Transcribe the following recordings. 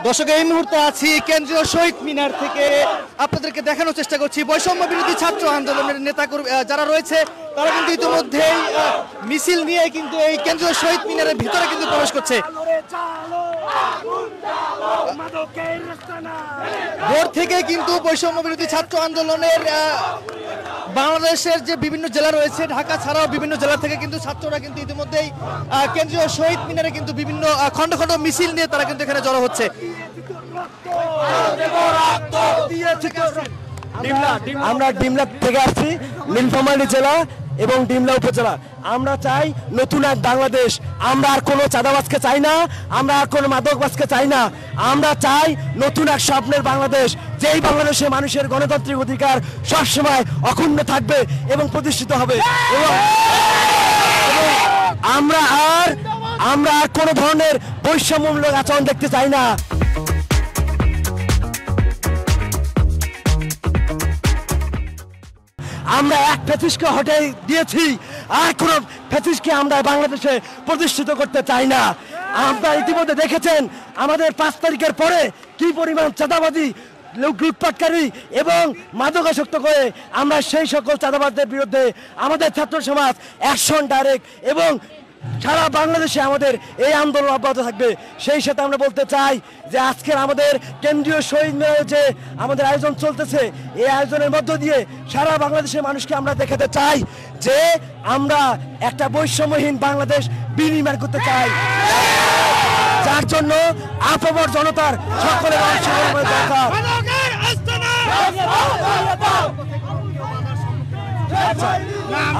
দর্শক এই মুহূর্তে আছি কেন্দ্রীয় শহীদ মিনার থেকে আপনাদেরকে দেখানোর চেষ্টা করছি বৈষম্য বিরোধী ছাত্র আন্দোলনের নেতা যারা রয়েছে তারা কিন্তু ইতিমধ্যেই মিছিল নিয়ে কিন্তু এই কেন্দ্রীয় শহীদ মিনারের ভিতরে কিন্তু প্রবেশ করছে। ভোর থেকে কিন্তু বৈষম্য বিরোধী ছাত্র আন্দোলনের বাংলাদেশের যে বিভিন্ন জেলা রয়েছে ঢাকা ছাড়াও বিভিন্ন জেলা থেকে কিন্তু ছাত্ররা কিন্তু ইতিমধ্যেই কেন্দ্রীয় শহীদ মিনারে কিন্তু বিভিন্ন খন্ড খন্ড মিছিল নিয়ে তারা কিন্তু এখানে জড়ো হচ্ছে। আমরা ডিমলা থেকে আসছি, নীলফামারী জেলা এবং ডিমলা উপজেলা। আমরা চাই নতুন এক বাংলাদেশ। আমরা আর কোনো চাঁদাবাজকে চাই না, আমরা আর কোনো মাদকবাজকে চাই না। আমরা চাই নতুন এক স্বপ্নের বাংলাদেশ, যেই বাংলাদেশে মানুষের গণতান্ত্রিক অধিকার সবসময় অক্ষুণ্ণ থাকবে এবং প্রতিষ্ঠিত হবে। এবং আমরা আর কোনো ধরনের বৈষম্যমূলক আচরণ দেখতে চাই না। আমরা এক ফ্যাসিস্টকে হটে দিয়েছি, আর কোন ফ্যাসিস্টকে আমরা বাংলাদেশে প্রতিষ্ঠিত করতে চাই না। আপনারা ইতিমধ্যে দেখেছেন আমাদের 5 তারিখের পরে কি পরিমাণ চাঁদাবাজি, লুটপাটকারী এবং মাদকাসক্ত করে আমরা সেই সকল চাঁদাবাজদের বিরুদ্ধে আমাদের ছাত্র সমাজ অ্যাকশন ডাইরেক্ট এবং সারা বাংলাদেশে আমাদের এই আন্দোলন অব্যাহত থাকবে। সেই সাথে আমরা বলতে চাই যে আজকের আমাদের কেন্দ্রীয় শহীদ মিনারে যে আমাদের আয়োজন চলতেছে, এই আয়োজনের মধ্য দিয়ে সারা বাংলাদেশের মানুষকে আমরা দেখাতে চাই যে আমরা একটা বৈষম্যহীন বাংলাদেশ বিনির্মাণ করতে চাই, যার জন্য আপামর জনতার সকলের অংশগ্রহণ দরকার।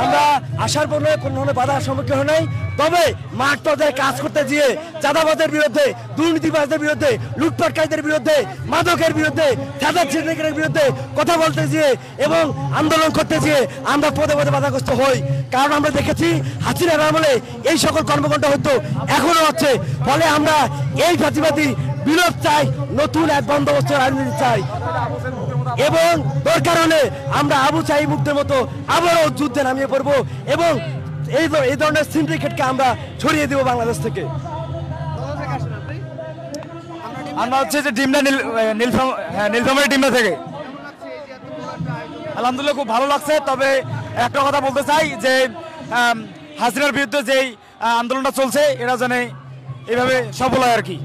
আমরা আসার পর কোনো ধরনের বাধার সম্মুখীন হয় নাই, তবে মাঠ পর্যায়ে কাজ করতে গিয়ে চাঁদাবাজের বিরুদ্ধে, দুর্নীতিবাজদের বিরুদ্ধে, লুটপাটকারীদের বিরুদ্ধে, মাদকের বিরুদ্ধে, চাঁদা ছিনতাইকারীদের বিরুদ্ধে কথা বলতে গিয়ে এবং আন্দোলন করতে গিয়ে আমরা পদে পদে বাধাগ্রস্ত হই। কারণ আমরা দেখেছি হাসিনার আমলে এই সকল কর্মকাণ্ড হতো, এখনো হচ্ছে। ফলে আমরা এই ফাঁসিবাদী বিলোপ চাই, নতুন এক বন্দোবস্ত রাজনীতি চাই এবং দরকার হলে আমরা আবু সাঈদ মুগ্ধের মতো আবারও যুদ্ধে নামিয়ে পড়বো এবং এই ধরনের সিন্ডিকেটকে আমরা ছড়িয়ে দেব বাংলাদেশ থেকে। আমরা হচ্ছে যে নীলফামারী ডিমলা থেকে। আলহামদুলিল্লাহ খুব ভালো লাগছে। তবে একটা কথা বলতে চাই যে হাসিনার বিরুদ্ধে যেই আন্দোলনটা চলছে এটা যেন এইভাবে সফল হয় আর কি।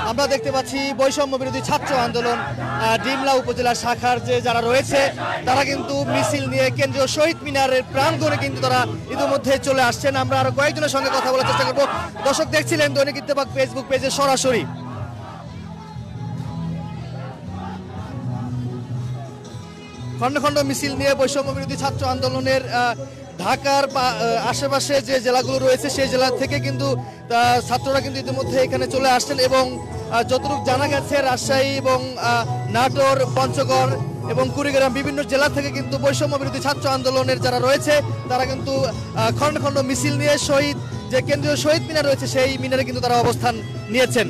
আমরা দেখতে পাচ্ছি বৈষম্য বিরোধী ছাত্র আন্দোলন ডিমলা উপজেলা শাখার যে যারা রয়েছে তারা কিন্তু মিছিল নিয়ে কেন্দ্রীয় শহীদ মিনারের প্রাঙ্গণে কিন্তু তারা ইতিমধ্যে চলে আসছেন। আমরা আরো কয়েকজনের সঙ্গে কথা বলার চেষ্টা করবো। দর্শক দেখছিলেন দৈনিক ইত্তেফাক ফেসবুক পেজে সরাসরি। খন্ড খন্ড মিছিল নিয়ে বৈষম্য বিরোধী ছাত্র আন্দোলনের ঢাকার আশেপাশে যে জেলাগুলো রয়েছে সেই জেলা থেকে কিন্তু ছাত্ররা কিন্তু ইতিমধ্যে এখানে চলে আসছেন এবং যতটুকু জানা গেছে রাজশাহী এবং নাটোর, পঞ্চগড় এবং কুড়িগ্রাম বিভিন্ন জেলা থেকে কিন্তু বৈষম্য বিরোধী ছাত্র আন্দোলনের যারা রয়েছে তারা কিন্তু খন্ড খন্ড মিছিল নিয়ে শহীদ যে কেন্দ্রীয় শহীদ মিনার রয়েছে সেই মিনারে কিন্তু তারা অবস্থান নিয়েছেন।